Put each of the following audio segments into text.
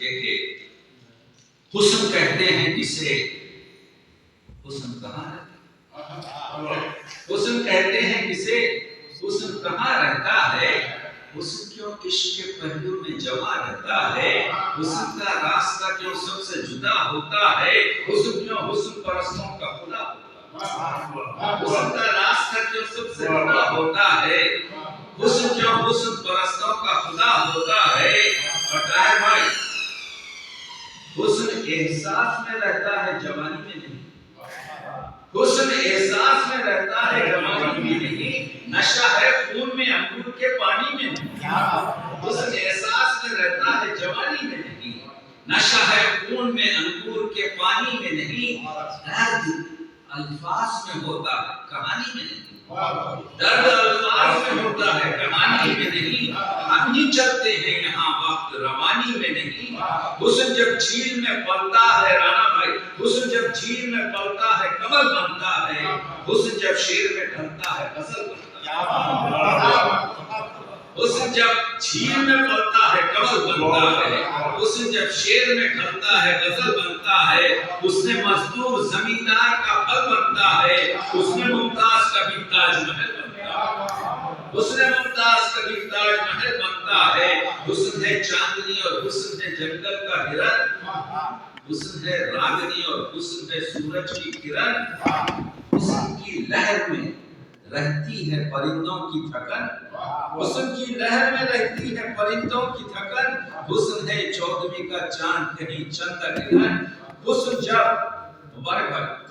دیکھے حسن کہتے ہیں کسے، حسن کہاں رہتا، حسن کہتے ہیں کسے، حسن کہاں رہتا ہے، حسن کیوں عشق کے پہلو میں جمع رہتا ہے، حسن کا راستہ کیوں سب سے جدا ہوتا ہے، حسن کیوں حسن پرستوں کا خدا ہوتا ہے، حسن کا راستہ کیوں سب سے جدا ہوتا ہے، حسن کیوں حسن پرستوں کا خدا ہوتا ہے۔ اور طاہر بھائی حسن احساس میں رہتا ہے جوانی میں نہیں، حسن احساس میں رہتا ہے جوانی میں نہیں، نشہ ہے خون میں انگور کے پانی میں نہیں، حسن احساس میں رہتا ہے جوانی میں نہیں، نشہ ہے خون میں انگور کے پانی میں نہیں، درد الفاظ میں ہوتا ہے کہانی میں نہیں، درد الفاظ میں ہوتا ہے کہانی میں نہیں، ہم ہی چلتے ہیں یہاں وقت روانی میں نہیں، حسن جب جھیل میں پلتا ہے رانا بھائی، حسن جب جھیل میں پلتا ہے کمل بنتا ہے، حسن جب شیر میں ڈھلتا ہے غزل بنتا ہے، حسن جب جھیل میں پلتا ہے کمل بنتا ہے، حسن جب شیر میں ڈھلتا ہے غزل بنتا ہے، اس نے مزدور زمیندار کا پھل بنتا ہے، اس نے ممتاز کا بھی تاج محل بنتا ہے، اس نے ممتاز کا بھی تاج محل بنتا ہے، حسن ہے چاندنی اور حسن ہے جنگل کا ہرن، حسن ہے راگنی اور حسن ہے سورج کی کرن، حسن کی لہر میں رہتی ہے پرندوں کی تھکن، حسن کی لہر میں رہتی ہے پرندوں کی تھکن، حسن ہے چودھویں کا چاند کہیں چند گرہن، حسن جب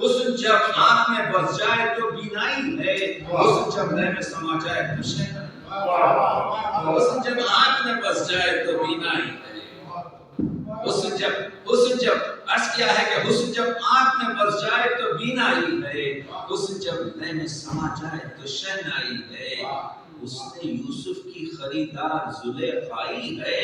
حسن جب آنکھ میں بس جائے تو بینائی ہے، حسن جب دل میں سما جائے تو شہنائی ہے، حسن جب آنکھ میں بس جائے تو بینائی ہے، حسن جب عرض کیا ہے کہ حسن جب آنکھ میں بس جائے تو بینائی ہے، حسن جب دل میں سما جائے تو شہنائی ہے، اس نے یوسف کی خریدار زلیخائی ہے،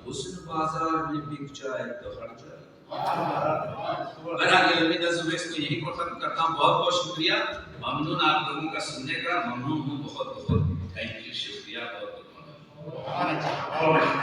حسن بازار میں بک جائے تو ہٹ جائے۔ بہرحال یہ نظم اس کو یہیں پر ختم کرتا ہوں۔ بہت بہت شکریہ، ممنون آپ لوگوں کا سننے کا، ممنون ہوں، بہت بہت تھینک یو، شکریہ، بہت بہت